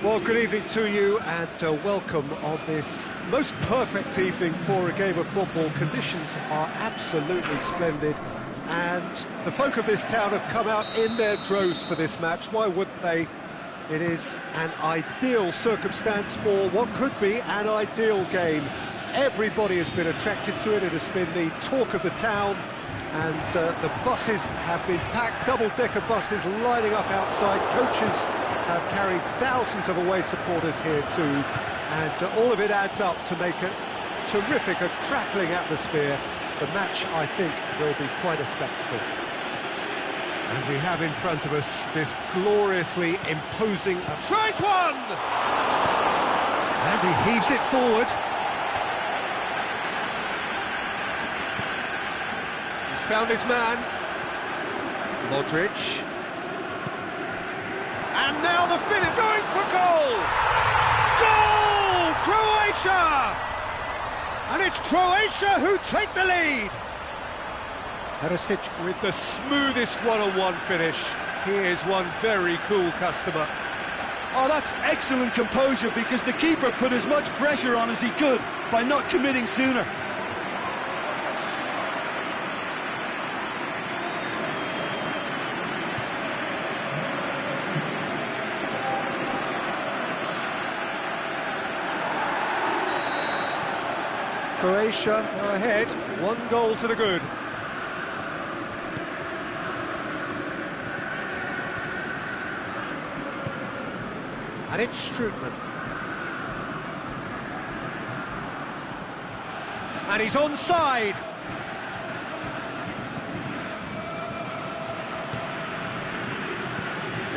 Well, good evening to you and welcome on this most perfect evening for a game of football. Conditions are absolutely splendid and the folk of this town have come out in their droves for this match. Why wouldn't they? It is an ideal circumstance for what could be an ideal game. Everybody has been attracted to it. It has been the talk of the town, and the buses have been packed, double-decker buses lining up outside. Coaches have carried thousands of away supporters here too, and all of it adds up to make a terrific, a crackling atmosphere. The match, I think, will be quite a spectacle. And we have in front of us this gloriously imposing... Tries one! And he heaves it forward. He's found his man. Modric. And now the finish, going for goal! Goal! Croatia! And it's Croatia who take the lead! Perisic with the smoothest one-on-one finish. He is one very cool customer. Oh, that's excellent composure, because the keeper put as much pressure on as he could by not committing sooner. Croatia are ahead, 1 goal to the good. And it's Strootman. And he's onside.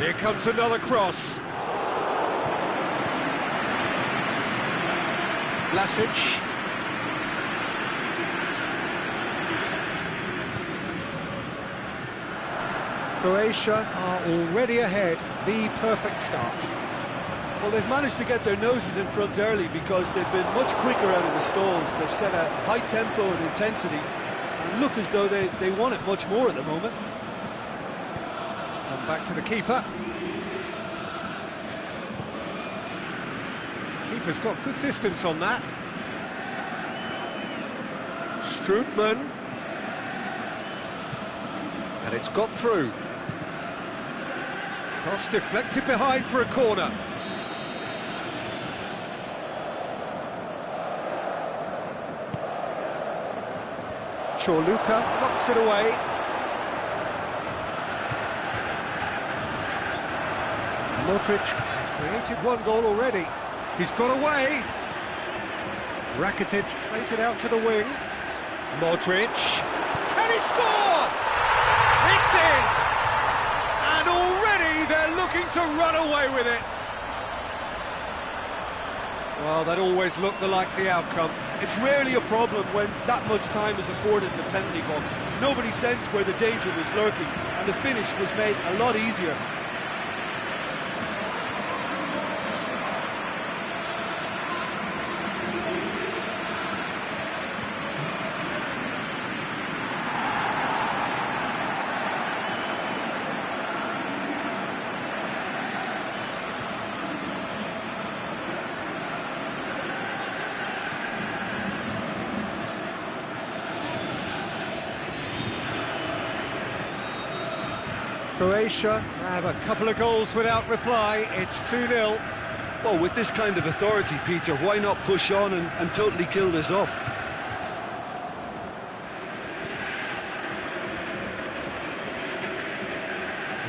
Here comes another cross. Vlasic. Croatia are already ahead, the perfect start. Well, they've managed to get their noses in front early because they've been much quicker out of the stalls. They've set a high tempo and intensity and look as though they want it much more at the moment. Come back to the keeper. Keeper's got good distance on that. Strootman. And it's got through. Cross deflected behind for a corner. Luka knocks it away. Modric has created 1 goal already. He's got away. Rakitic plays it out to the wing. Modric. Can he score? It's in! And already they're looking to run away with it. Well, that always looked the likely outcome. It's rarely a problem when that much time is afforded in the penalty box. Nobody sensed where the danger was lurking, and the finish was made a lot easier. Croatia grab a couple of goals without reply. It's 2-0. Well, with this kind of authority, Peter, why not push on and totally kill this off?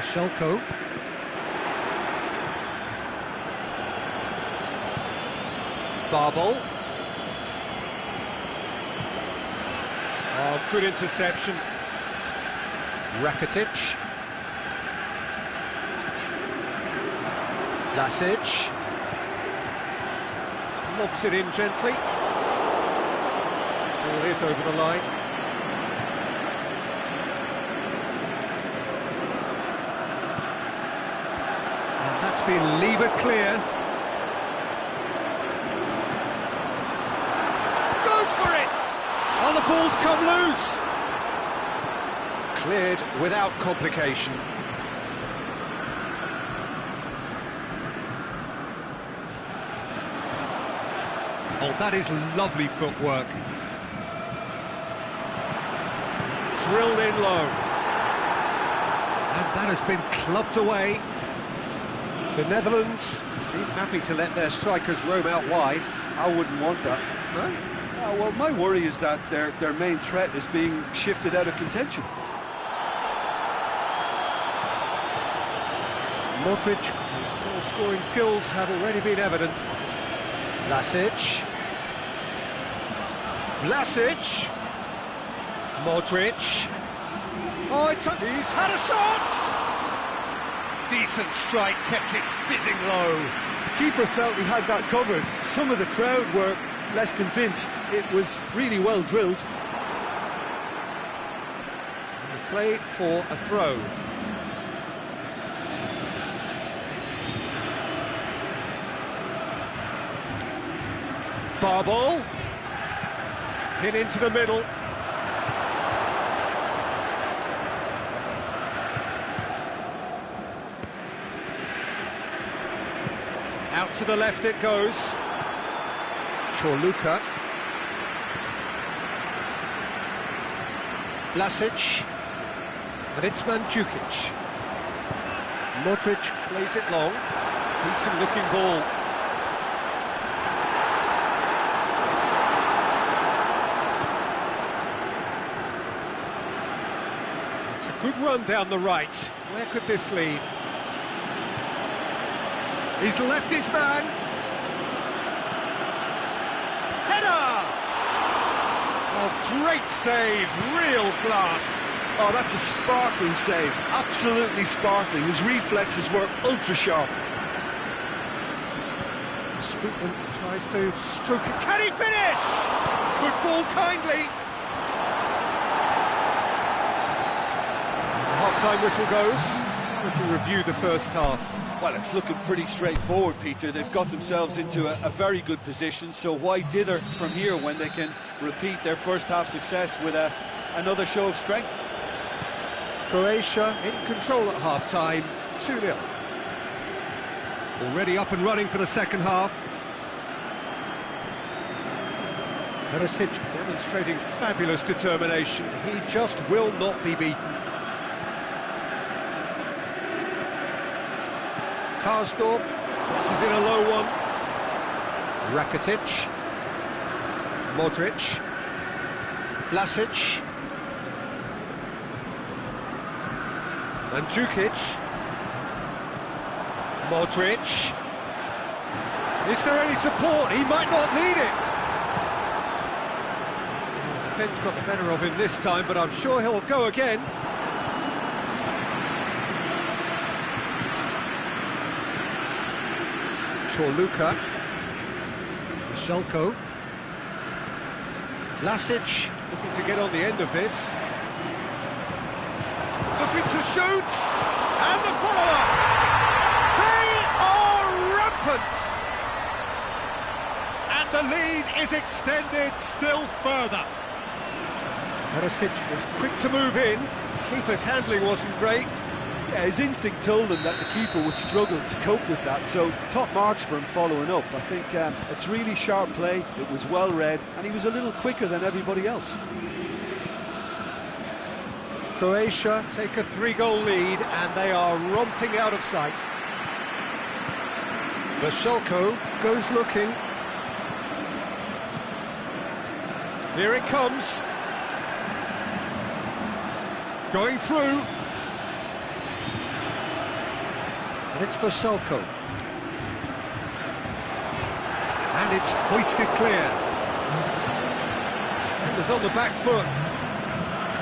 Shelko. Barbel. Oh, good interception. Rakitic. Vlasic. Lobs it in gently. Ball is over the line. And that's been levered clear. Goes for it! Oh, the ball's come loose. Cleared without complication. Oh, that is lovely footwork. Drilled in low. And that has been clubbed away. The Netherlands seem happy to let their strikers roam out wide. I wouldn't want that. No? Well, my worry is that their main threat is being shifted out of contention. Modric, whose goal-scoring skills have already been evident. Vlasic. Modric. Oh, he's had a shot! Decent strike, kept it fizzing low. The keeper felt he had that covered. Some of the crowd were less convinced. It was really well drilled. Play for a throw. Barbol. Hit into the middle. Out to the left it goes. Chorluka. Vlasic. And it's Mandzukic. Modric plays it long. Decent looking ball. It's a good run down the right. Where could this lead? He's left his man. Header! Oh, great save, real class. Oh, that's a sparkling save, absolutely sparkling. His reflexes were ultra-sharp. Strootman tries to stroke it. Can he finish? Could fall kindly. And the half-time whistle goes. To review the first half. Well, it's looking pretty straightforward, Peter. They've got themselves into a very good position, so why dither from here when they can repeat their first half success with another show of strength? Croatia in control at half-time, 2-0. Already up and running for the second half. Perisic demonstrating fabulous determination. He just will not be beaten. Karsdorp crosses in a low one. Rakitic. Modric. Vlasic. Mandzukic. Modric. Is there any support? He might not need it. The defence got the better of him this time, but I'm sure he'll go again. Chorluka. Shelko. Vlasic looking to get on the end of this. Looking to shoot! And the follow-up! They are rampant! And the lead is extended still further. Perisic was quick to move in. Keeper's handling wasn't great. Yeah, his instinct told him that the keeper would struggle to cope with that, so top marks for him following up. I think it's really sharp play, it was well read, and he was a little quicker than everybody else. Croatia take a 3-goal lead, and they are romping out of sight. Shelko goes looking. Here it comes. Going through. And it's Vaselko. And it's hoisted clear. It was on the back foot.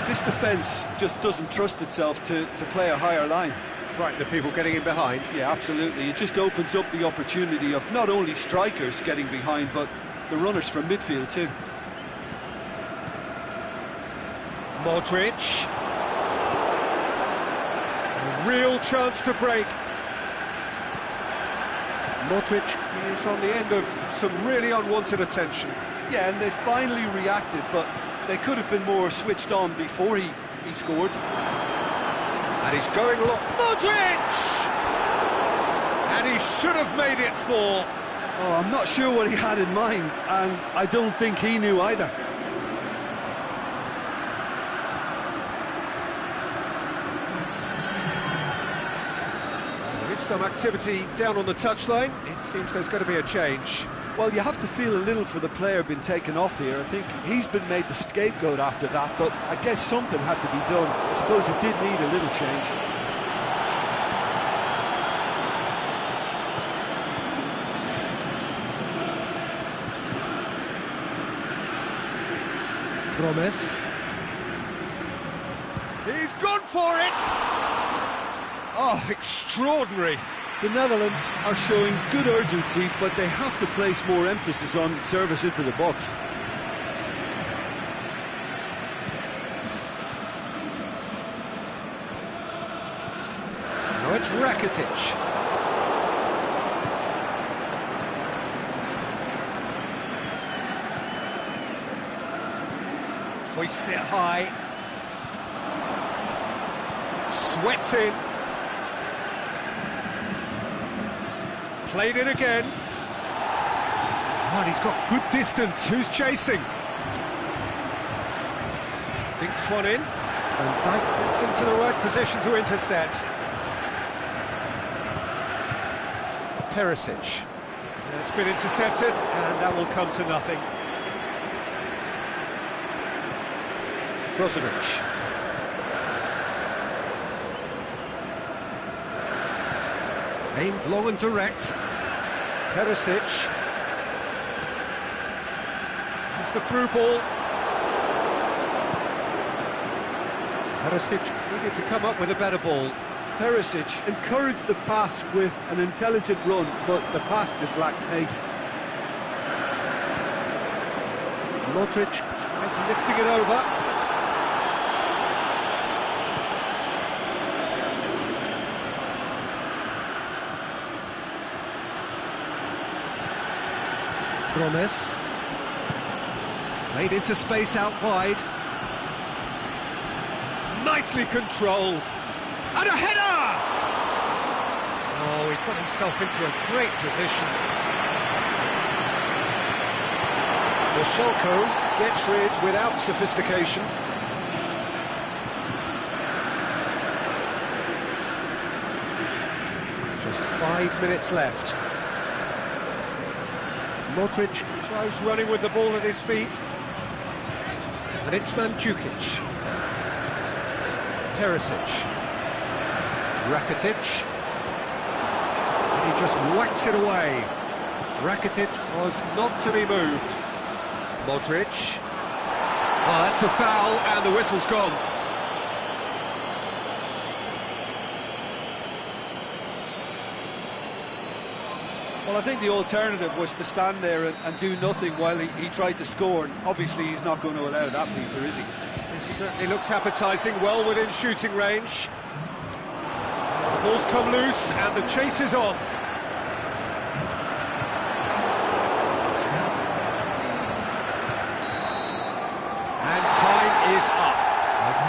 This defence just doesn't trust itself to play a higher line. Frighten the people getting in behind. Yeah, absolutely. It just opens up the opportunity of not only strikers getting behind, but the runners from midfield too. Modric. A real chance to break. Modric is on the end of some really unwanted attention. Yeah, and they finally reacted, but they could have been more switched on before he scored. And he's going long. Modric! And he should have made it 4. Oh, I'm not sure what he had in mind, and I don't think he knew either. There is some activity down on the touchline. It seems there's going to be a change. Well, you have to feel a little for the player being taken off here. I think he's been made the scapegoat after that, but I guess something had to be done. I suppose it did need a little change. Promise. He's gone for it! Oh, extraordinary. The Netherlands are showing good urgency, but they have to place more emphasis on service into the box. Now it's Rakitic. Hoists it high. Swept in. Played it again. Oh, and he's got good distance. Who's chasing? Dinks one in. And Dyke gets into the right position to intercept. Perisic. It's been intercepted, and that will come to nothing. Brozovic. Aimed long and direct. Perisic. It's the through ball. Perisic needed to come up with a better ball. Perisic encouraged the pass with an intelligent run, but the pass just lacked pace. Modric tries lifting it over. Promise. Played into space out wide. Nicely controlled. And a header! Oh, he put himself into a great position. The Schalke gets rid without sophistication. Just 5 minutes left. Modric tries running with the ball at his feet. And it's Mandzukic. Perisic. Rakitic. And he just whacks it away. Rakitic was not to be moved. Modric. Oh, that's a foul, and the whistle's gone. Well, I think the alternative was to stand there and do nothing while he tried to score. And obviously, he's not going to allow that, Peter, is he? It certainly looks appetising, well within shooting range. The ball's come loose, and the chase is on. And time is up.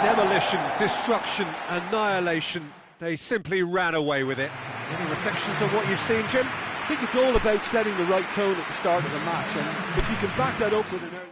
Demolition, destruction, annihilation. They simply ran away with it. Any reflections on what you've seen, Jim? I think it's all about setting the right tone at the start of the match, and if you can back that up with an early...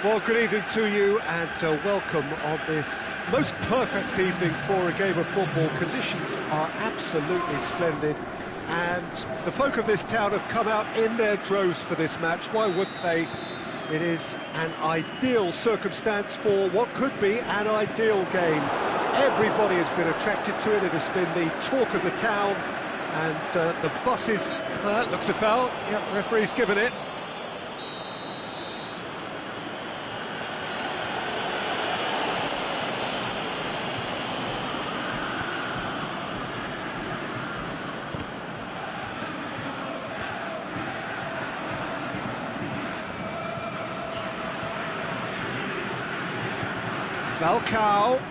Well, good evening to you, and welcome on this most perfect evening for a game of football. Conditions are absolutely splendid, and the folk of this town have come out in their droves for this match. Why wouldn't they? It is an ideal circumstance for what could be an ideal game. Everybody has been attracted to it. It has been the talk of the town, and the buses... looks a foul. Yep, referee's given it. Falcao.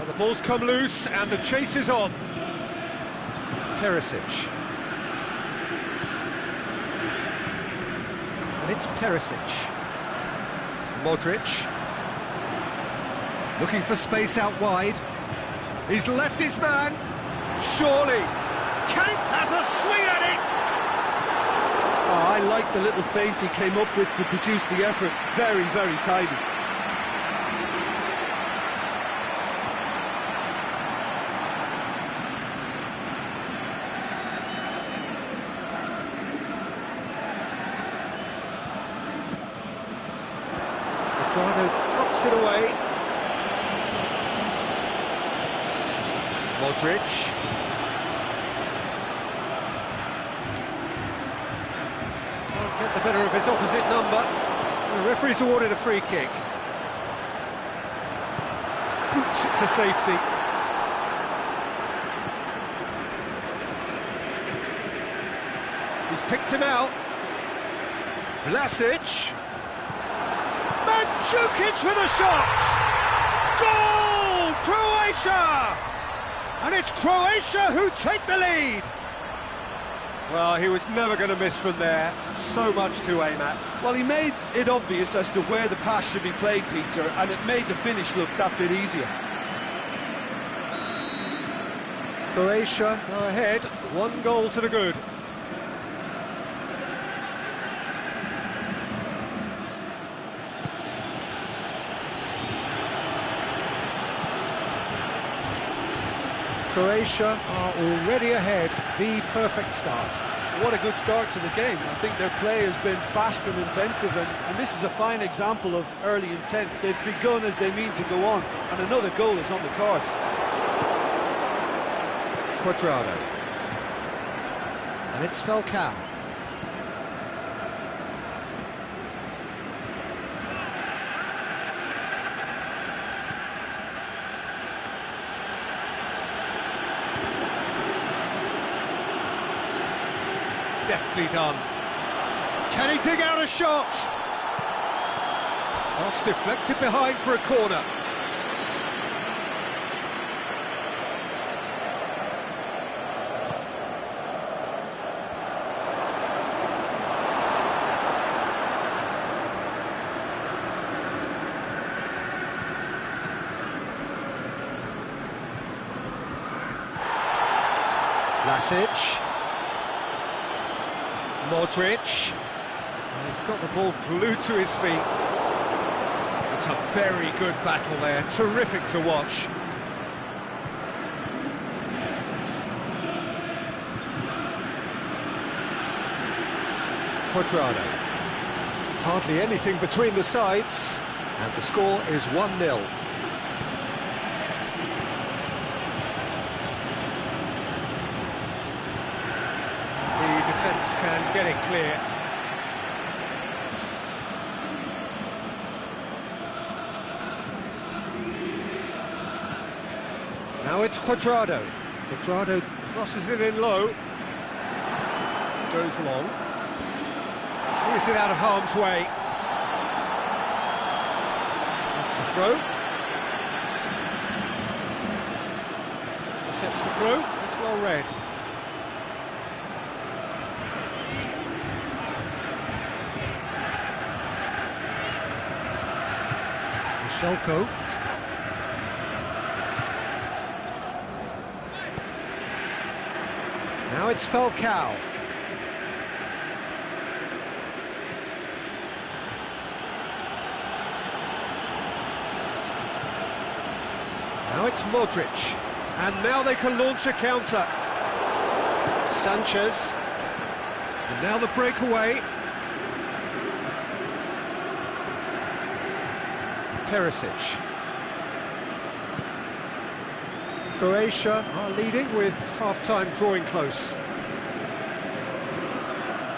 The ball's come loose and the chase is on. Perisic. And it's Perisic. Modric. Looking for space out wide. He's left his man. Surely. Kane has a swing at it! Oh, I like the little feint he came up with to produce the effort. Very, very tidy. Modric knocks it away. Modric. Can't get the better of his opposite number. The referee's awarded a free kick. Boots it to safety. He's picked him out. Vlasic. Mandzukic with a shot! Goal! Croatia! And it's Croatia who take the lead! Well, he was never going to miss from there. So much to aim at. Well, he made it obvious as to where the pass should be played, Peter, and it made the finish look that bit easier. Croatia go ahead, 1 goal to the good. Croatia are already ahead, the perfect start. What a good start to the game. I think their play has been fast and inventive, and this is a fine example of early intent. They've begun as they mean to go on, and another goal is on the cards. Cuadrado. And it's Falcao. Deftly done. Can he dig out a shot? Cross deflected behind for a corner. Vlasic. Modric. He's got the ball glued to his feet. It's a very good battle there, terrific to watch. Cuadrado. Hardly anything between the sides, and the score is 1-0. Can get it clear. Now it's Cuadrado. Cuadrado crosses it in low. Goes long. Clears it out of harm's way. That's the throw. Intercepts the throw. It's well read. Selko. Now it's Falcao. Now it's Modric. And now they can launch a counter. Sanchez. And now the breakaway. Perisic. Croatia are leading with half-time drawing close.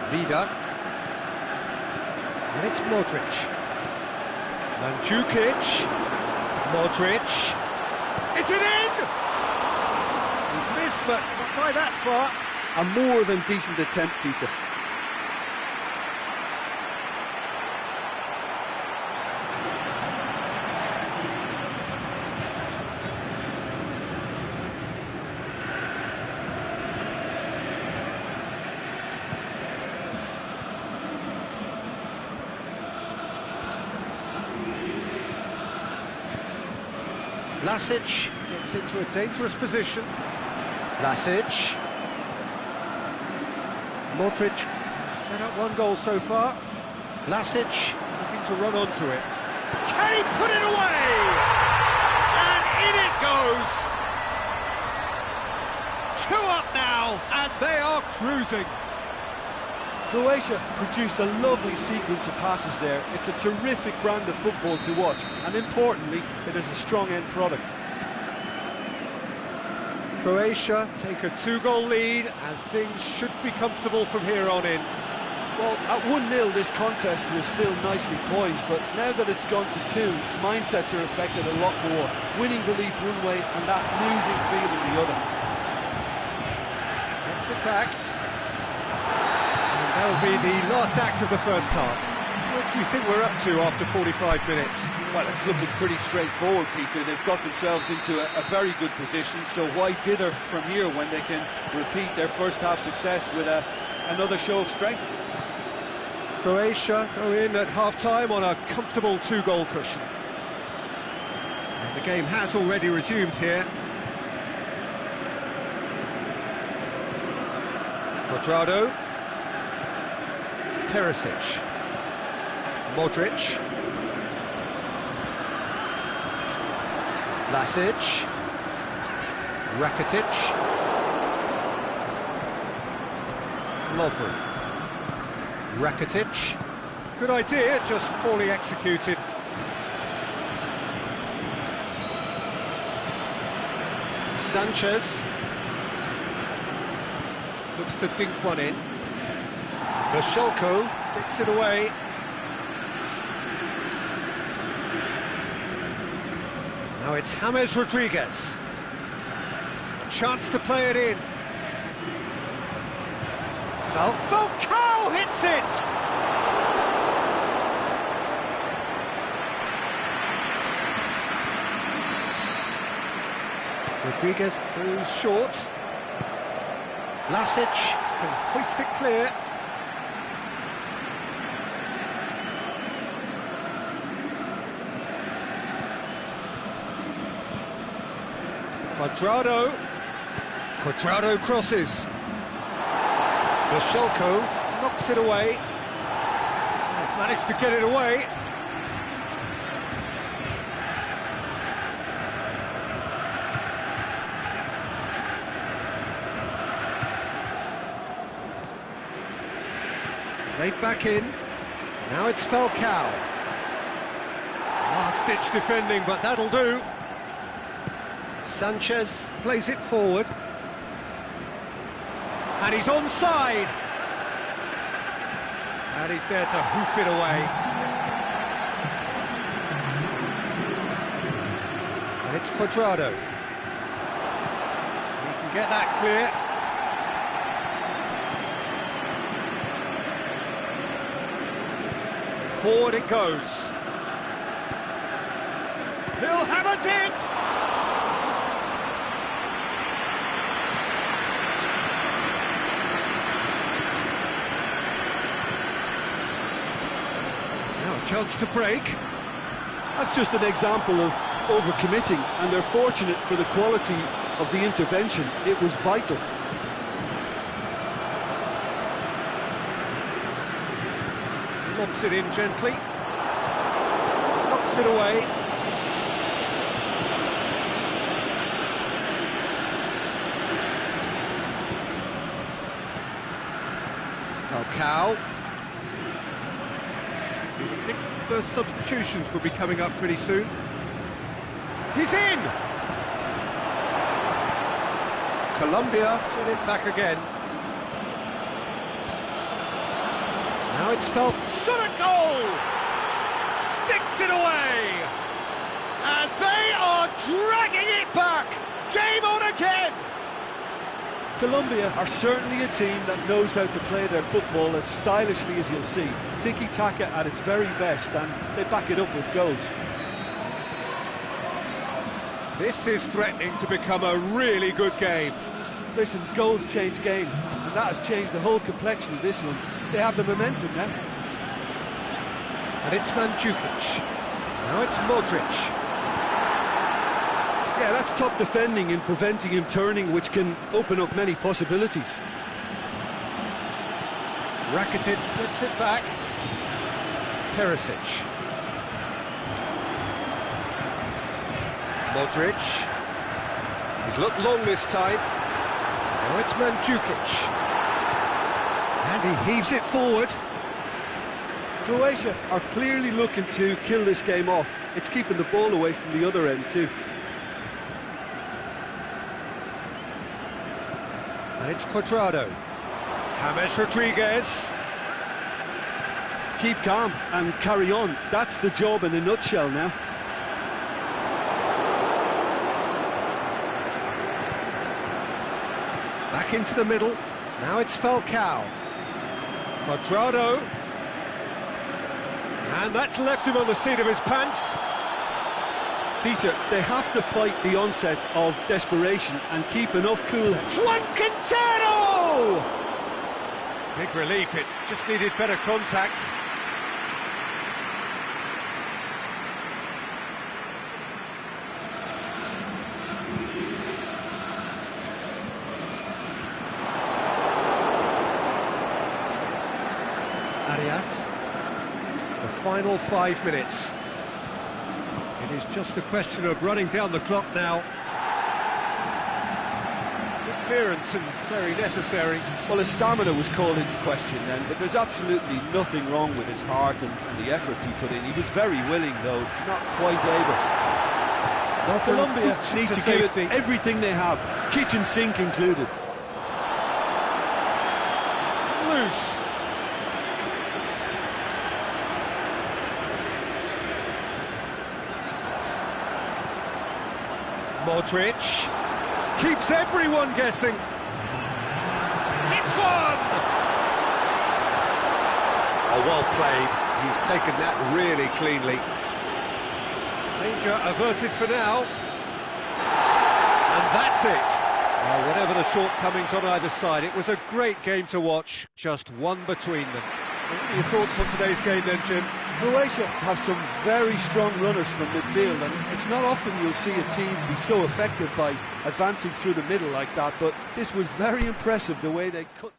Vida. And it's Modric. Mandzukic. Modric. Is it in? He's missed, but not by that far. A more than decent attempt, Peter. Vlasic gets into a dangerous position. Vlasic. Modric set up one goal so far. Vlasic looking to run onto it. Can he put it away? And in it goes! 2 up now, and they are cruising. Croatia produced a lovely sequence of passes there. It's a terrific brand of football to watch, and importantly, it is a strong end product. Croatia take a 2-goal lead, and things should be comfortable from here on in. Well, at 1-0 this contest was still nicely poised, but now that it's gone to 2, mindsets are affected a lot more. Winning belief one way and that losing feeling the other. Gets it back. That'll be the last act of the first half. What do you think we're up to after 45 minutes? Well, it's looking pretty straightforward, Peter. They've got themselves into a very good position, so why dither from here when they can repeat their first half success with another show of strength? Croatia go in at half-time on a comfortable 2-goal cushion. And the game has already resumed here. Cuadrado. Perisic. Modric. Vlasic. Rakitic. Lovren. Rakitic. Good idea, just poorly executed. Sanchez. Looks to dink one in. Michalko gets it away. Now it's James Rodriguez. A chance to play it in. Falcao hits it! Rodriguez moves short. Vlasic can hoist it clear. Cuadrado crosses. Michalko knocks it away. They've managed to get it away. Played back in. Now it's Falcao. Last-ditch defending, but that'll do. Sanchez plays it forward. And he's onside. And he's there to hoof it away. And it's Cuadrado. He can get that clear. Forward it goes. He'll have a dig! Chance to break. That's just an example of overcommitting, and they're fortunate for the quality of the intervention. It was vital. Lobs it in gently. Knocks it away. Falcao. I think first substitutions will be coming up pretty soon. He's in! Colombia get it back again. Now it's felt. Shot a goal! Sticks it away! And they are dragging it back! Game on again! Colombia are certainly a team that knows how to play their football as stylishly as you'll see. Tiki-taka at its very best, and they back it up with goals. This is threatening to become a really good game. Listen, goals change games, and that has changed the whole complexion of this one. They have the momentum now. And it's Mandzukic. Now it's Modric. Yeah, that's top defending and preventing him turning, which can open up many possibilities. Rakitic gets it back. Teresic. Modric. He's looked long this time. Now it's Mandzukic. And he heaves it forward. Croatia are clearly looking to kill this game off. It's keeping the ball away from the other end too. And it's Cuadrado. James Rodriguez. Keep calm and carry on. That's the job in a nutshell now. Back into the middle. Now it's Falcao. Cuadrado. And that's left him on the seat of his pants. Peter, they have to fight the onset of desperation and keep enough coolhead. Juan Quintero! Big relief, it just needed better contact. Arias. The final 5 minutes. It is just a question of running down the clock now. Good clearance and very necessary. Well, his stamina was called into question then, but there's absolutely nothing wrong with his heart and the effort he put in. He was very willing, though, not quite able. Well, Colombia need to give it everything they have, kitchen sink included. It's come loose. Modric keeps everyone guessing. It's one! Oh, well played. He's taken that really cleanly. Danger averted for now. And that's it. Well, whatever the shortcomings on either side, it was a great game to watch, just one between them. What are your thoughts on today's game then, Jim? Croatia have some very strong runners from midfield, and it's not often you'll see a team be so effective by advancing through the middle like that, but this was very impressive the way they cut.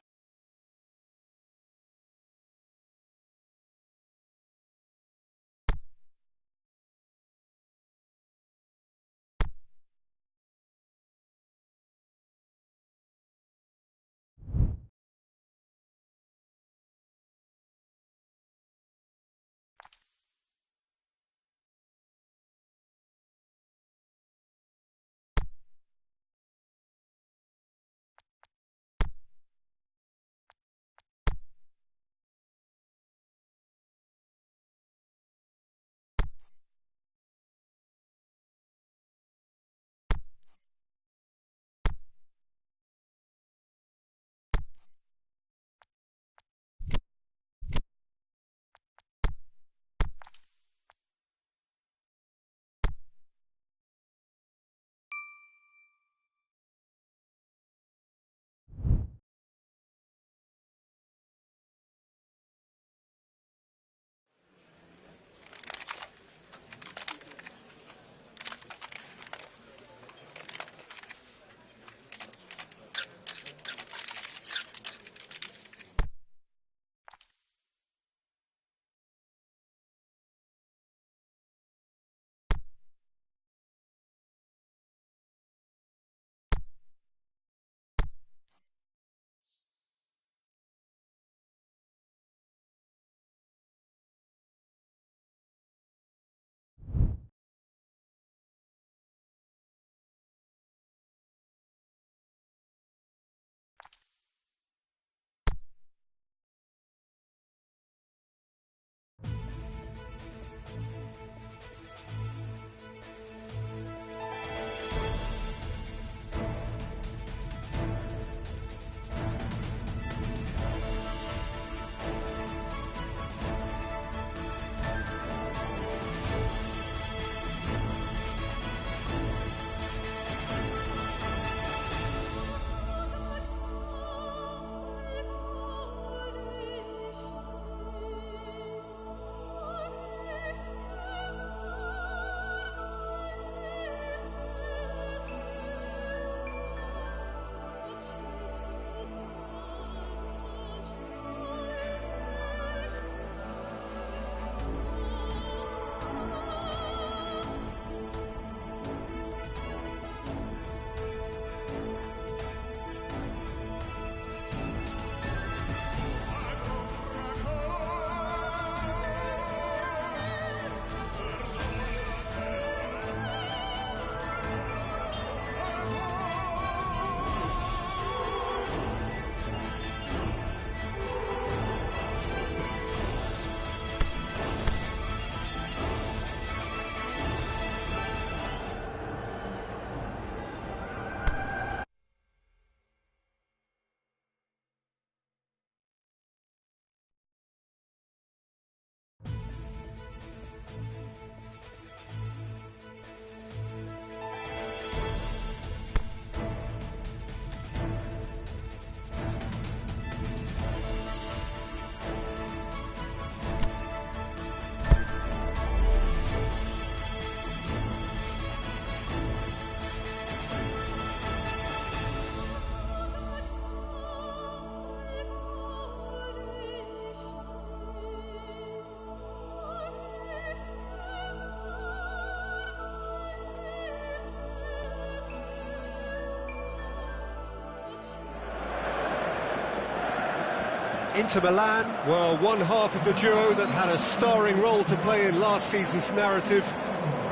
Inter Milan were one half of the duo that had a starring role to play in last season's narrative.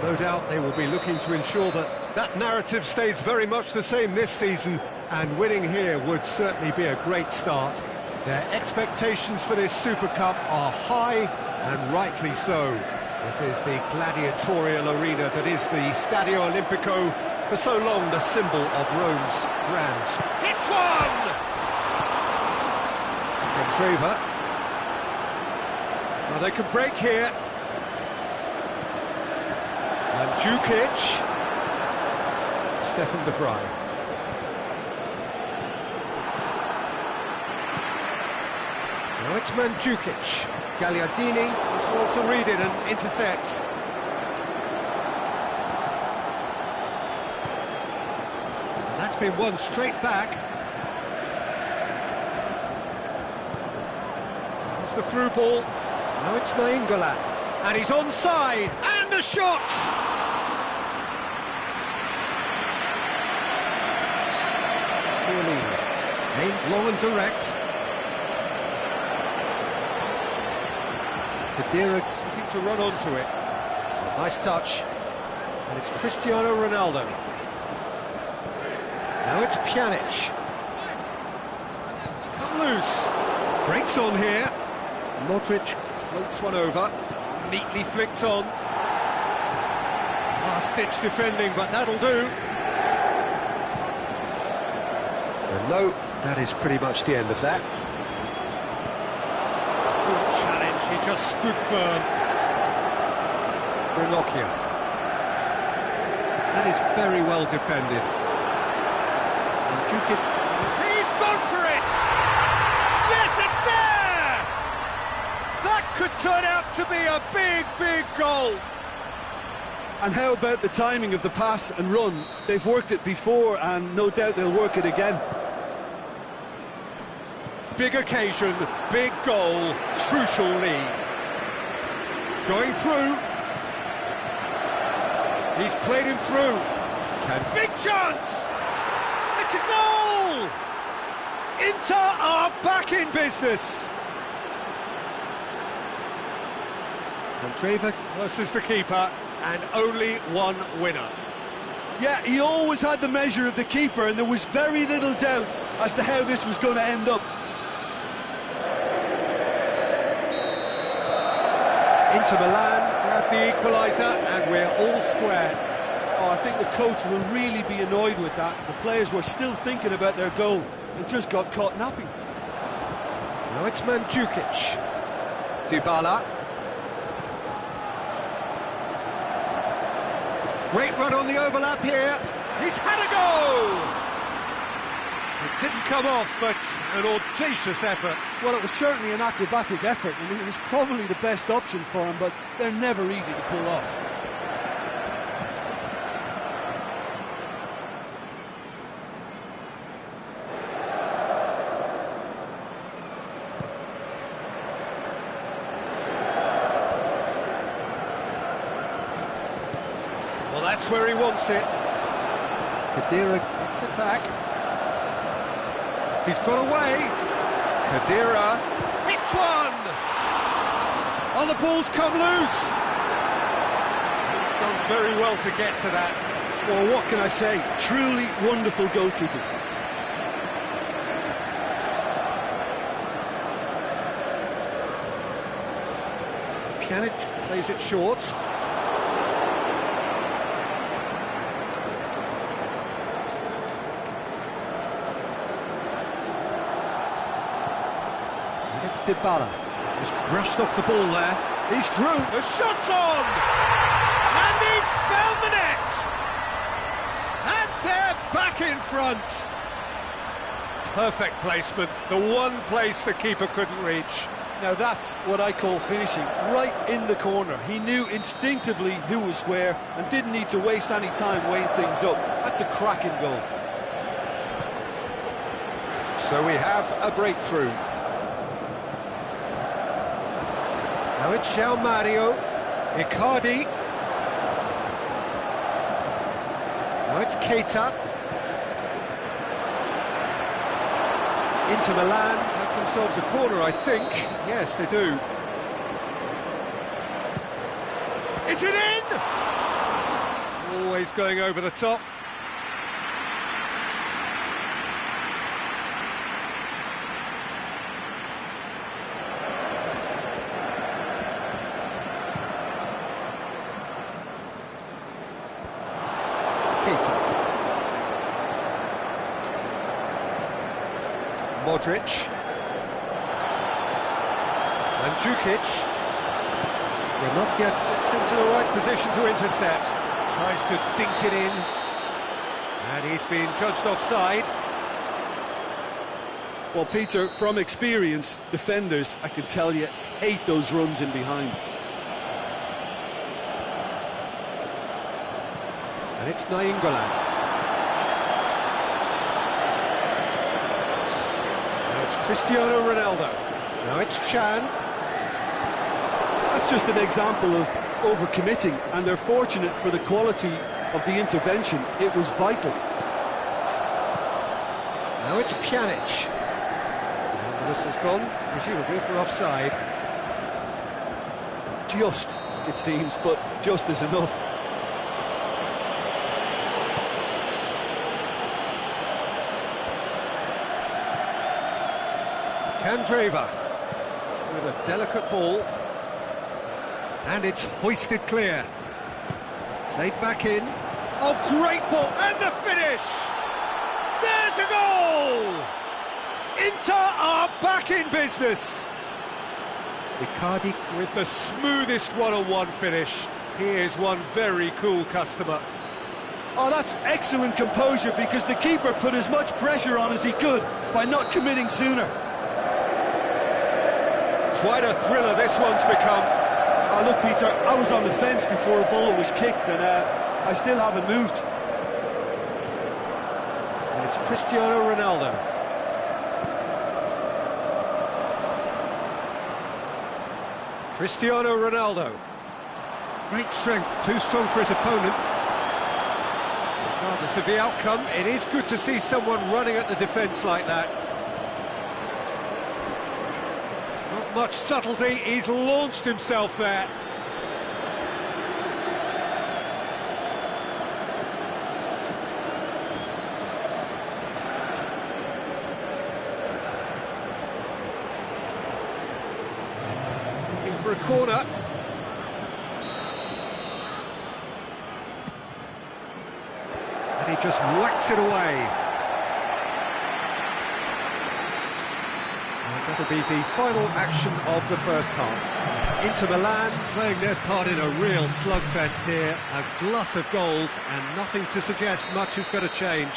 No doubt they will be looking to ensure that that narrative stays very much the same this season, and winning here would certainly be a great start. Their expectations for this Super Cup are high, and rightly so. This is the gladiatorial arena that is the Stadio Olimpico, for so long the symbol of Rome's grands. Hits one! Trevor. Well, they can break here. Mandzukic. Stefan de Vrij. Now it's Mandzukic. Gagliardini does well to read it and intercepts. And that's been won straight back. The through ball. Now it's Nainggolan, and he's onside, and a shot! Chiellini, aimed long and direct. Khedira looking to run onto it. Oh, nice touch. And it's Cristiano Ronaldo. Now it's Pjanic. It's come loose. Breaks on here. Modric floats one over, neatly flicked on. Last-ditch defending, but that'll do. And no, that is pretty much the end of that. Good challenge, he just stood firm. Ranocchia. That is very well defended. And Mandzukic. He's gone for it! Yes, it's there! That could turn out to be a big, big goal. And how about the timing of the pass and run? They've worked it before, and no doubt they'll work it again. Big occasion, big goal, crucial lead. Going through. He's played him through. Big chance! It's a goal! Inter are back in business. Trevor versus the keeper, and only one winner. Yeah, he always had the measure of the keeper, and there was very little doubt as to how this was going to end up. Inter Milan grab the equaliser, and we're all square. Oh, I think the coach will really be annoyed with that. The players were still thinking about their goal and just got caught napping. Now it's Mandzukic. Dybala. Great run on the overlap here. He's had a go! It didn't come off, but an audacious effort. Well, it was certainly an acrobatic effort, and it was probably the best option for him, but they're never easy to pull off. Well, that's where he wants it. Khedira gets it back. He's got away. Khedira hits one! Oh, the ball's come loose. He's done very well to get to that. Well, what can I say? Truly wonderful goalkeeping. Pjanic plays it short. It's Dybala. Just brushed off the ball there. He's through. The shot's on! And he's found the net! And they're back in front. Perfect placement. The one place the keeper couldn't reach. Now that's what I call finishing. Right in the corner. He knew instinctively who was where and didn't need to waste any time weighing things up. That's a cracking goal. So we have a breakthrough. Now it's João Mario, Icardi. Now it's Keita. Inter Milan have the themselves a corner, I think. Yes, they do. Is it in? Always going over the top. Modric and Jukic. They're not yet into the right position to intercept. Tries to dink it in, and he's been judged offside. Well, Peter, from experience, defenders, I can tell you, hate those runs in behind. And it's Nainggolan. It's Cristiano Ronaldo. Now it's Chan. That's just an example of overcommitting, and they're fortunate for the quality of the intervention. It was vital. Now it's Pjanic. And the whistle's gone, presumably for offside. Just, it seems, but just is enough. Candreva with a delicate ball, and it's hoisted clear. Played back in. Oh, great ball, and the finish! There's a goal! Inter are back in business. Icardi with the smoothest one-on-one finish. He is one very cool customer. Oh, that's excellent composure, because the keeper put as much pressure on as he could by not committing sooner. Quite a thriller this one's become. Oh, look, Peter, I was on the fence before a ball was kicked, and I still haven't moved. And it's Cristiano Ronaldo. Cristiano Ronaldo. Great strength, too strong for his opponent. Regardless of the outcome, it is good to see someone running at the defence like that. Much subtlety, he's launched himself there. Looking for a corner. And he just whacks it away. That'll be the final action of the first half. Inter Milan playing their part in a real slugfest here. A glut of goals and nothing to suggest much is going to change.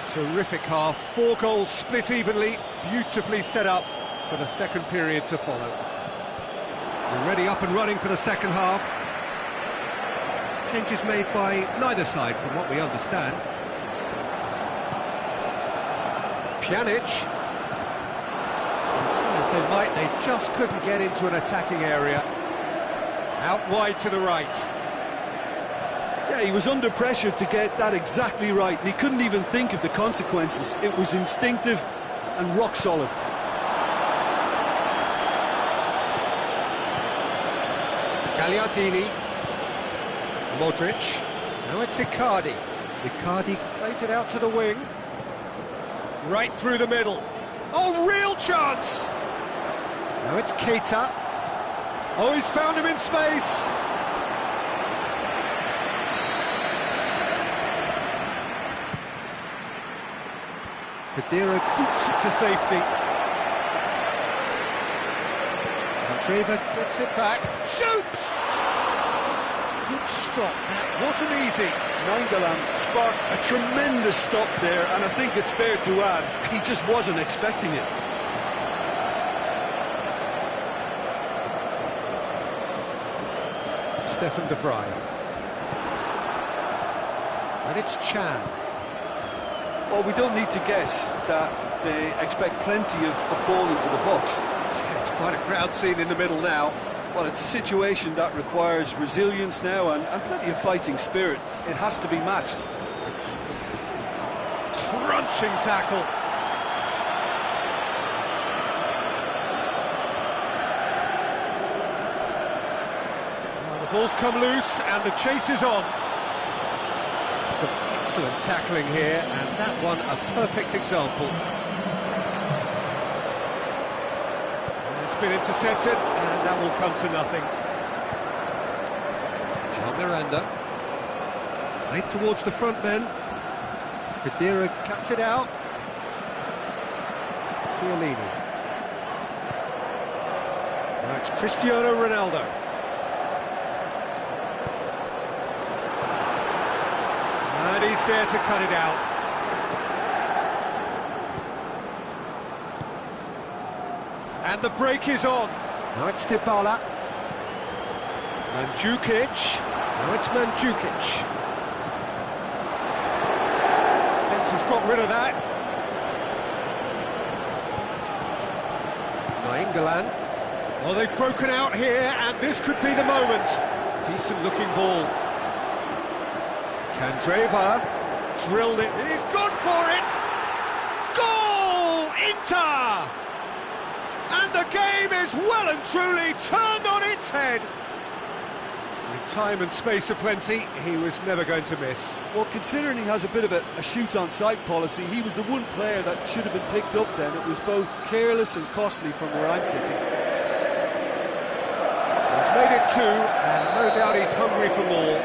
Terrific half. 4 goals split evenly. Beautifully set up for the second period to follow. We're ready up and running for the second half. Changes made by neither side from what we understand. Pjanic. They just couldn't get into an attacking area. Out wide to the right. Yeah, he was under pressure to get that exactly right, and he couldn't even think of the consequences. It was instinctive and rock solid. Gagliardini. Modric. Now it's Icardi. Icardi plays it out to the wing. Right through the middle. Oh, real chance! Now it's Keita. Oh, he's found him in space. Kadira boots it to safety. Candreva gets it back. Shoots! Good stop. That wasn't easy. Nainggolan sparked a tremendous stop there, and I think it's fair to add, he just wasn't expecting it. Stefan de Vrij. And it's Chan. Well, we don't need to guess that they expect plenty of ball into the box. It's quite a crowd scene in the middle now. Well, it's a situation that requires resilience now and plenty of fighting spirit. It has to be matched. Crunching tackle. ball's come loose and the chase is on. Some excellent tackling here, and that one a perfect example. It's been intercepted, and that will come to nothing. Jean Miranda. Played towards the front men. Khedira cuts it out. Chiellini. Now it's Cristiano Ronaldo. And he's there to cut it out. And the break is on. Now it's Dybala. Mandzukic. Now it's Mandzukic. Fence has got rid of that. Nainggolan. Well, they've broken out here, and this could be the moment. Decent-looking ball. Candreva drilled it. He's gone for it! Goal! Inter! And the game is well and truly turned on its head. With time and space aplenty, he was never going to miss. Well, considering he has a bit of a shoot-on-sight policy, he was the one player that should have been picked up then. It was both careless and costly from where I'm sitting. He's made it 2, and no doubt he's hungry for more.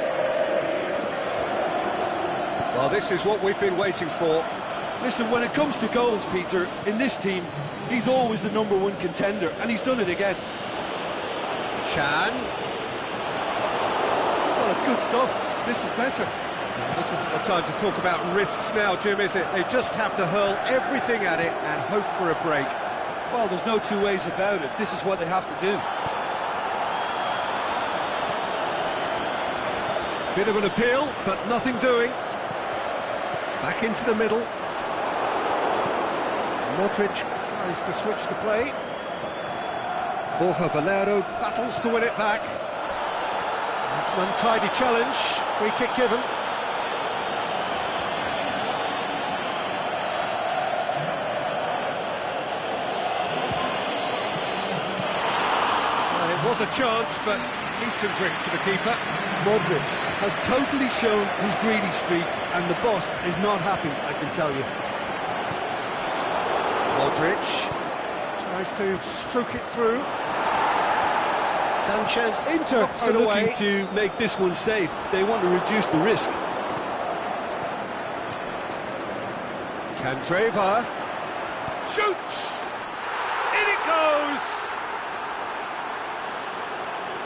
Well, this is what we've been waiting for. Listen, when it comes to goals, Peter, in this team, he's always the #1 contender, and he's done it again. Chan. Well, it's good stuff. This is better. This isn't the time to talk about risks now, Jim, is it? They just have to hurl everything at it and hope for a break. Well, there's no two ways about it. This is what they have to do. Bit of an appeal, but nothing doing. Back into the middle. Modric tries to switch the play. Borja Valero battles to win it back. That's an untidy challenge. Free kick given. Well, it was a chance, but meat and drink for the keeper. Modric has totally shown his greedy streak, and the boss is not happy, I can tell you. Modric tries to stroke it through. Sanchez. Inter are looking to make this one safe. They want to reduce the risk. Candreva shoots. In it goes.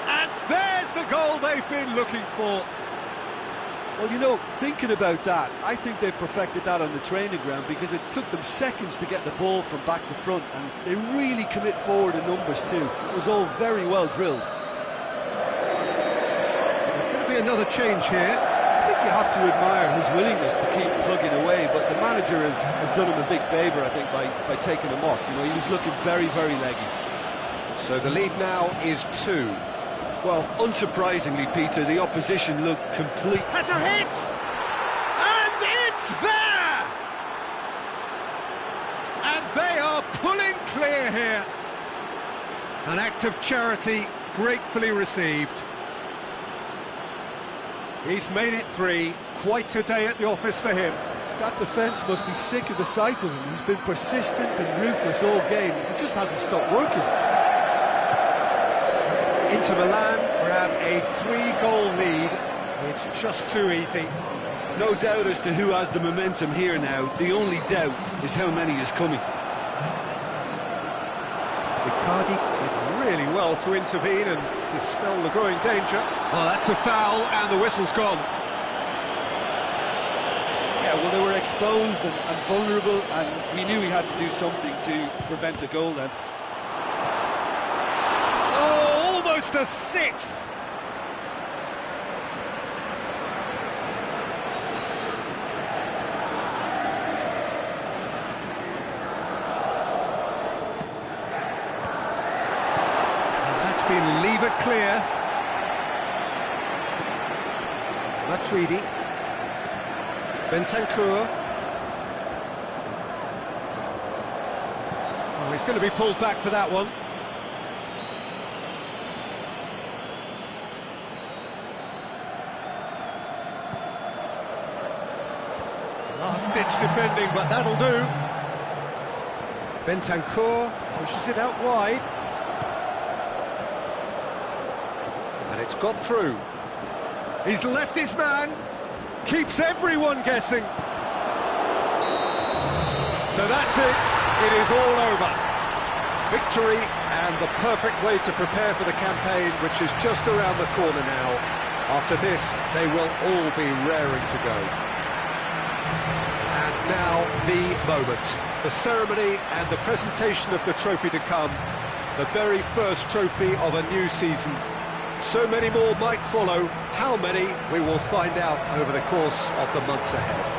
And there's the goal they've been looking for. Well, you know, thinking about that, I think they perfected that on the training ground because it took them seconds to get the ball from back to front, and they really commit forward in numbers too. It was all very well drilled. There's going to be another change here. I think you have to admire his willingness to keep plugging away, but the manager has done him a big favour, I think, by taking him off. You know, he was looking very, very leggy. So the lead now is 2. Well, unsurprisingly, Peter, the opposition looked complete. Has a hit! And it's there! And they are pulling clear here. An act of charity gratefully received. He's made it 3. Quite a day at the office for him. That defence must be sick of the sight of him. He's been persistent and ruthless all game. It just hasn't stopped working. Inter Milan grab a 3-goal lead. It's just too easy. No doubt as to who has the momentum here now. The only doubt is how many is coming. Icardi did really well to intervene and dispel the growing danger. Oh, that's a foul, and the whistle's gone. Yeah, well, they were exposed and vulnerable, and he knew he had to do something to prevent a goal then. Almost a 6th. And that's been levered clear. Matuidi. Bentancur. Oh, he's going to be pulled back for that one. Last-ditch defending, but that'll do. Bentancur pushes it out wide. And it's got through. He's left his man. Keeps everyone guessing. So that's it. It is all over. Victory and the perfect way to prepare for the campaign, which is just around the corner now. After this, they will all be raring to go. And now the moment. The ceremony and the presentation of the trophy to come. The very first trophy of a new season. So many more might follow. How many, we will find out over the course of the months ahead.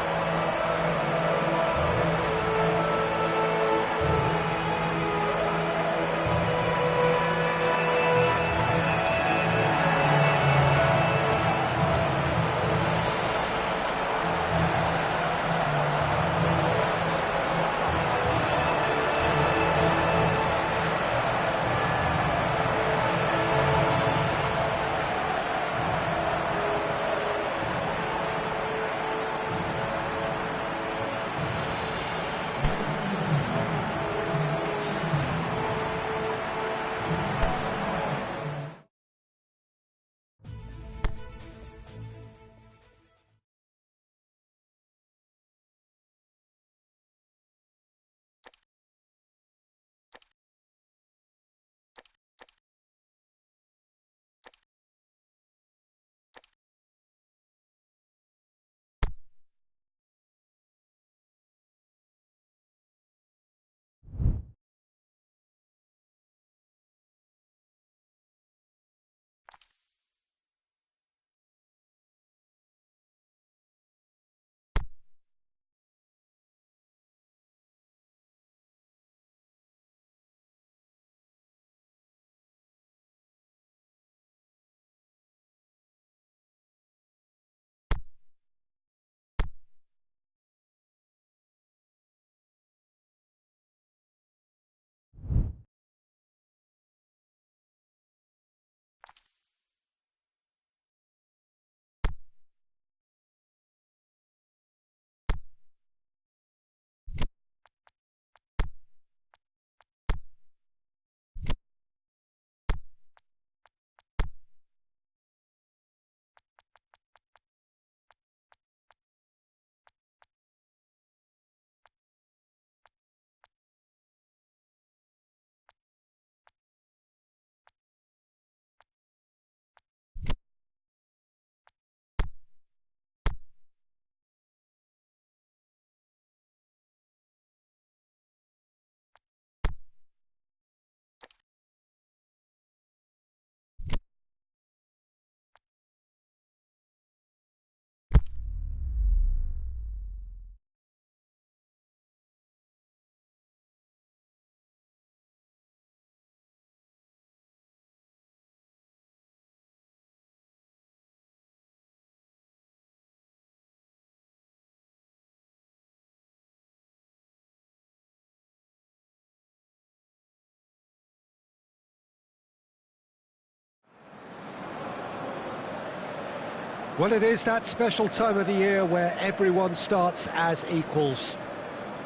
Well, it is that special time of the year where everyone starts as equals.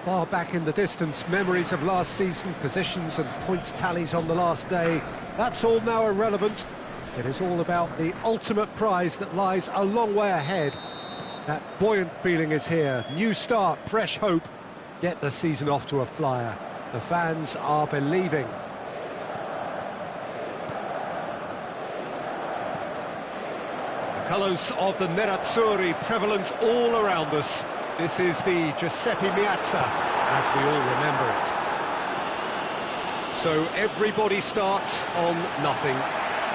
Far back in the distance, memories of last season, positions and points tallies on the last day, that's all now irrelevant. It is all about the ultimate prize that lies a long way ahead. That buoyant feeling is here. New start, fresh hope. Get the season off to a flyer. The fans are believing. Colours of the Nerazzurri prevalent all around us. This is the Giuseppe Meazza, as we all remember it. So everybody starts on nothing.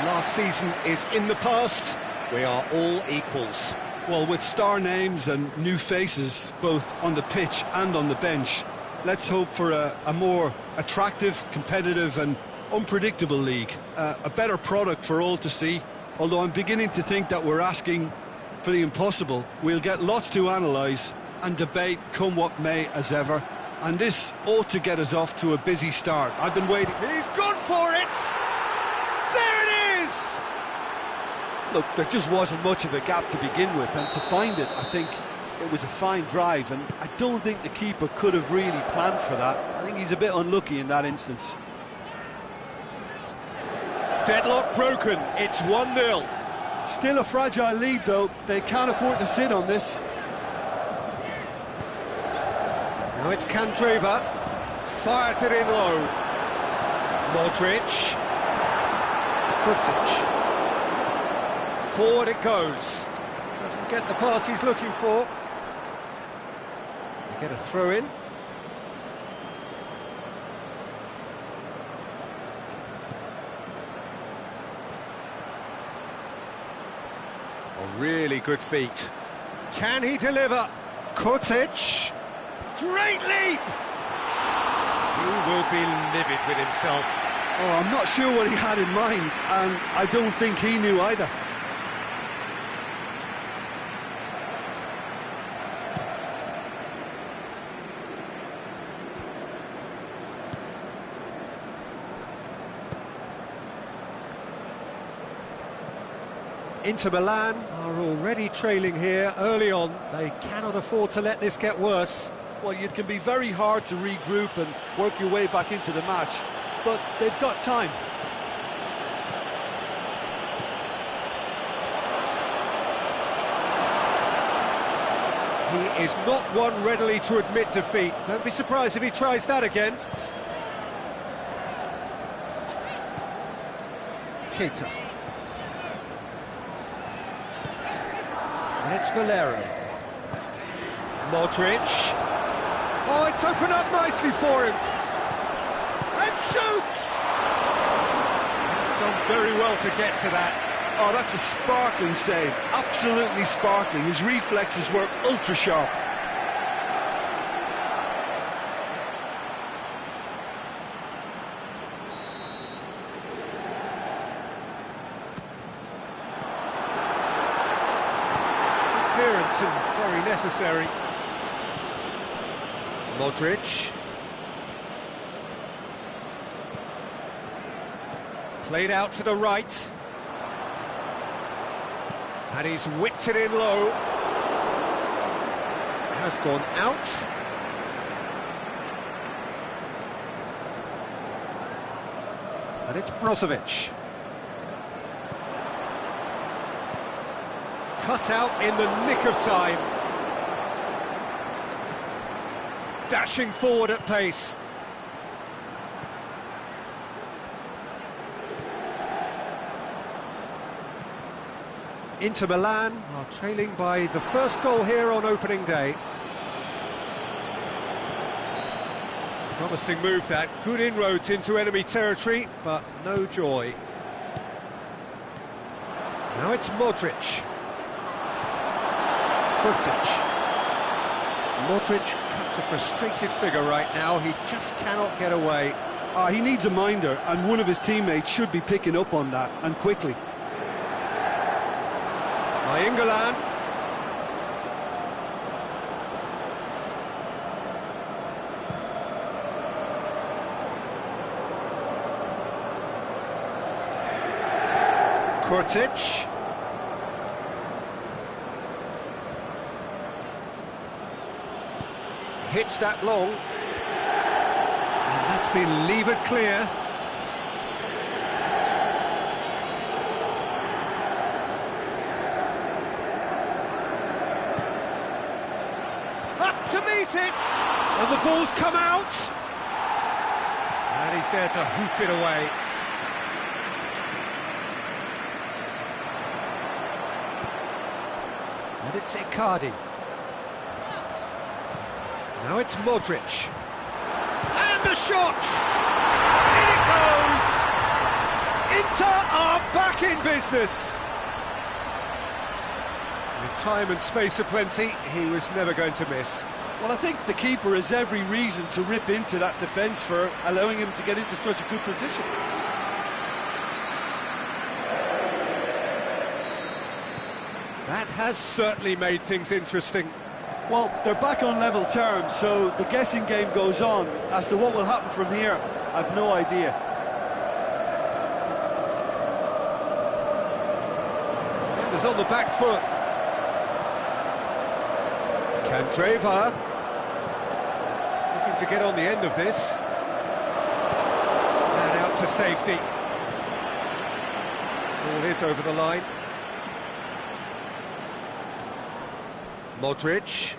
Last season is in the past. We are all equals. Well, with star names and new faces, both on the pitch and on the bench, let's hope for a more attractive, competitive and unpredictable league. A better product for all to see. Although I'm beginning to think that we're asking for the impossible. We'll get lots to analyse and debate come what may as ever. And this ought to get us off to a busy start. I've been waiting. He's gone for it! There it is! Look, there just wasn't much of a gap to begin with, and to find it, I think, It was a fine drive, and I don't think the keeper could have really planned for that. I think he's a bit unlucky in that instance. Deadlock broken, it's 1-0. Still a fragile lead, though. They can't afford to sit on this. Now it's Kandreva, fires it in low. Modric. Modric. Forward it goes. Doesn't get the pass he's looking for. They get a throw in. Oh, really good feet. Can he deliver? Modric. Great leap! He will be livid with himself. Oh, I'm not sure what he had in mind, and I don't think he knew either. Inter Milan are already trailing here early on. They cannot afford to let this get worse. Well, it can be very hard to regroup and work your way back into the match, but they've got time. He is not one readily to admit defeat. Don't be surprised if he tries that again. Keita. And it's Valero. Modric. Oh, it's opened up nicely for him. And shoots! He's done very well to get to that. Oh, that's a sparkling save. Absolutely sparkling. His reflexes were ultra sharp. Clearance and very necessary. Modric. Played out to the right. And he's whipped it in low. Has gone out. And it's Brozovic. Cut out in the nick of time. Dashing forward at pace. Inter Milan are trailing by the first goal here on opening day. Promising move that, good inroads into enemy territory, but no joy. Now it's Modric. Modric. Modric cuts a frustrated figure right now, he just cannot get away. He needs a minder, and one of his teammates should be picking up on that, and quickly. England. Modric. Hits that long. And that's been levered clear. To meet it, and the ball's come out, and he's there to hoof it away. And it's Icardi. Now it's Modric, and the shot! In it goes! Inter are back in business. With time and space aplenty, he was never going to miss. Well, I think the keeper has every reason to rip into that defence for allowing him to get into such a good position. That has certainly made things interesting. Well, they're back on level terms, so the guessing game goes on. As to what will happen from here, I've no idea. Defenders on the back foot. Candreva. Looking to get on the end of this. And out to safety. Ball is over the line. Modric.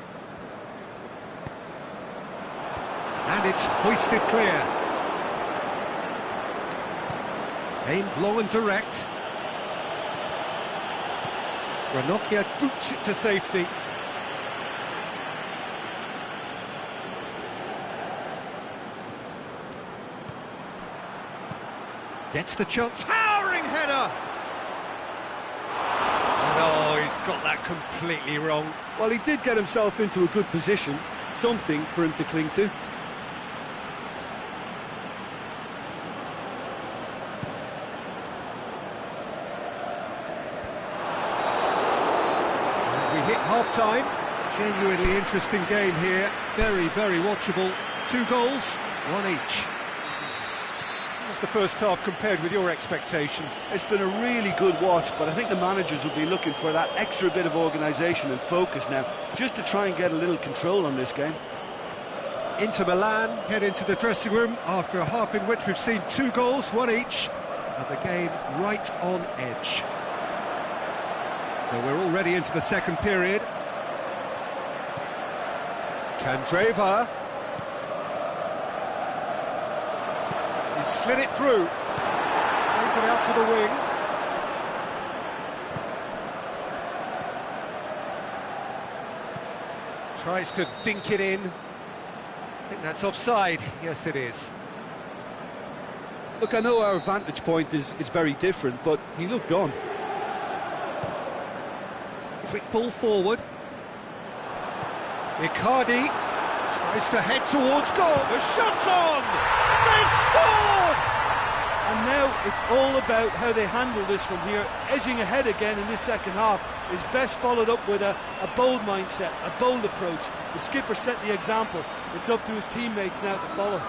And it's hoisted clear. Aimed long and direct. Ranocchia boots it to safety. Gets the chance. Towering header! No, he's got that completely wrong. Well, he did get himself into a good position. Something for him to cling to. We hit half-time. Genuinely interesting game here. Very, very watchable. 2 goals, 1 each. How's the first half compared with your expectation? It's been a really good watch, but I think the managers will be looking for that extra bit of organisation and focus now, just to try and get a little control on this game. Inter Milan head into the dressing room after a half in which we've seen 2 goals, 1 each, and the game right on edge. So we're already into the second period. Candreva. He slid it through. Plays it out to the wing. Tries to dink it in. I think that's offside. Yes, it is. Look, I know our vantage point is very different, but he looked on. Quick ball forward. Icardi tries to head towards goal. The shot's on! They've scored! And now it's all about how they handle this from here. Edging ahead again in this second half is best followed up with a bold mindset, a bold approach. The skipper set the example. It's up to his teammates now to follow.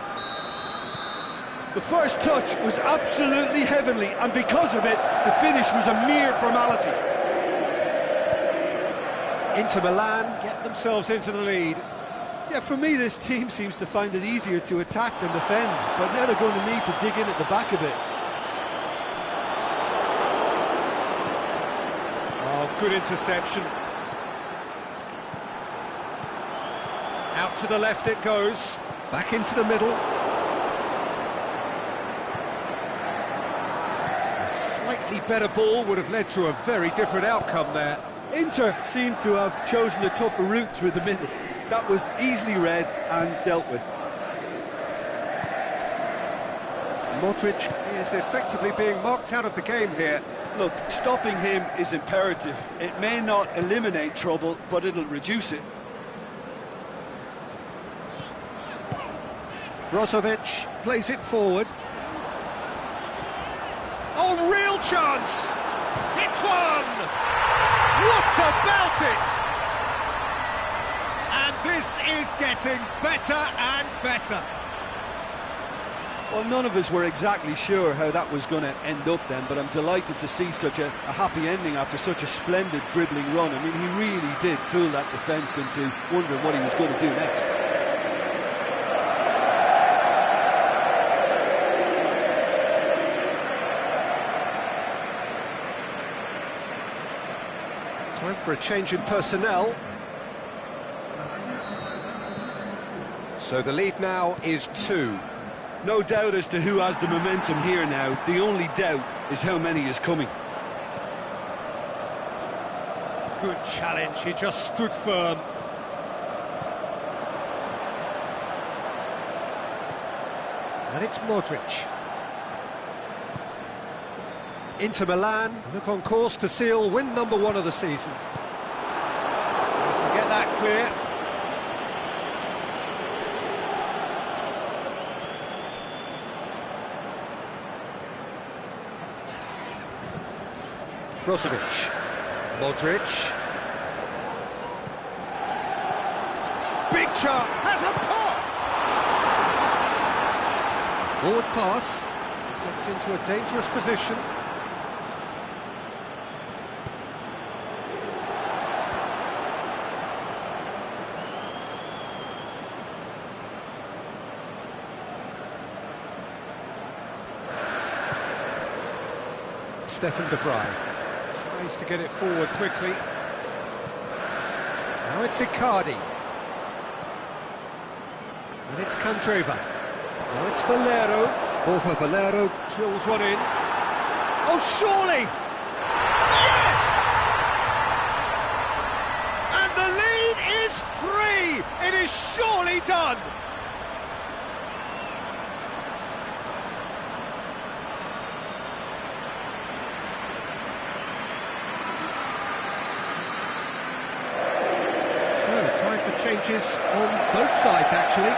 The first touch was absolutely heavenly, and because of it, the finish was a mere formality. Inter Milan get themselves into the lead. Yeah, for me, this team seems to find it easier to attack than defend, but now they're going to need to dig in at the back a bit. Oh, good interception. Out to the left it goes. Back into the middle. A slightly better ball would have led to a very different outcome there. Inter seemed to have chosen a tougher route through the middle. That was easily read and dealt with. Modric is effectively being marked out of the game here. Look, stopping him is imperative. It may not eliminate trouble, but it'll reduce it. Brozovic plays it forward. Oh, real chance! Hits one! What about it? And this is getting better and better. Well, none of us were exactly sure how that was going to end up then, but I'm delighted to see such a happy ending after such a splendid dribbling run. I mean, he really did fool that defence into wondering what he was going to do next. Time for a change in personnel. So the lead now is 2. No doubt as to who has the momentum here now. The only doubt is how many is coming. Good challenge, he just stood firm. And it's Modric. Inter Milan look on course to seal win number 1 of the season. Get that clear. Brozovic. Modric. Big chance. Has a pop! Forward pass. Gets into a dangerous position. Stefan de Vrij tries to get it forward quickly. Now it's Icardi. And it's Candreva. Now it's Valero. Borja Valero drills one in. Oh, surely! Yes! And the lead is 3! It is surely done! Changes on both sides, actually.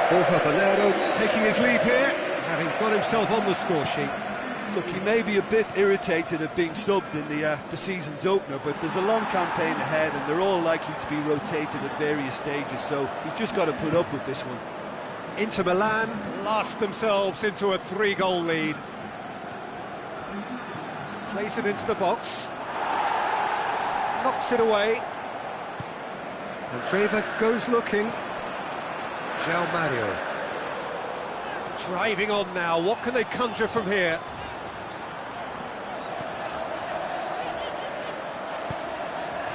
Borja Valero taking his leave here, having got himself on the score sheet. Look, he may be a bit irritated at being subbed in the season's opener, but there's a long campaign ahead and they're all likely to be rotated at various stages, so he's just got to put up with this one. Inter Milan blast themselves into a 3-goal lead. Plays it into the box. Knocks it away. Candreva goes looking. João Mario. Driving on now, what can they conjure from here?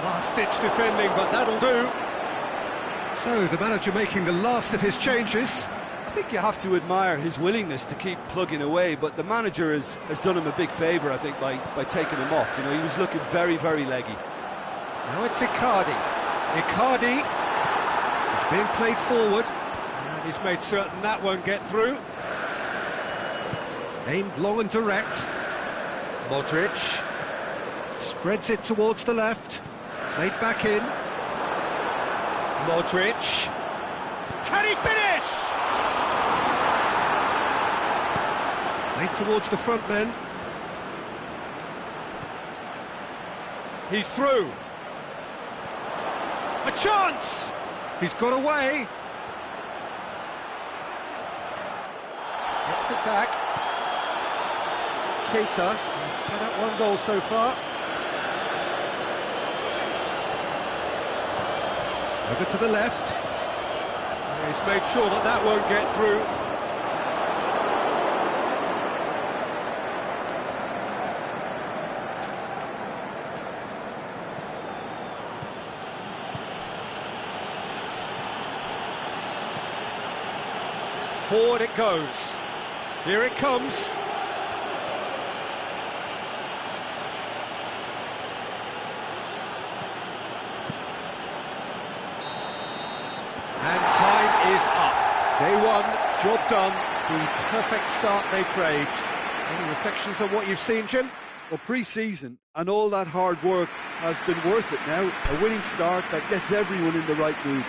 Last-ditch defending, but that'll do. So, the manager making the last of his changes. I think you have to admire his willingness to keep plugging away, but the manager has done him a big favour, I think, by taking him off. You know, he was looking very, very leggy. Now it's Icardi. Icardi, it's being played forward, and he's made certain that won't get through. Aimed long and direct. Modric spreads it towards the left, played back in. Modric, can he finish? Played towards the front men. He's through. A chance! He's got away. Gets it back. Keita has set up 1 goal so far. Over to the left. He's made sure that that won't get through. Forward it goes. Here it comes. And time is up. Day 1, job done. The perfect start they craved. Any reflections on what you've seen, Jim? Well, pre-season and all that hard work has been worth it now. A winning start that gets everyone in the right mood.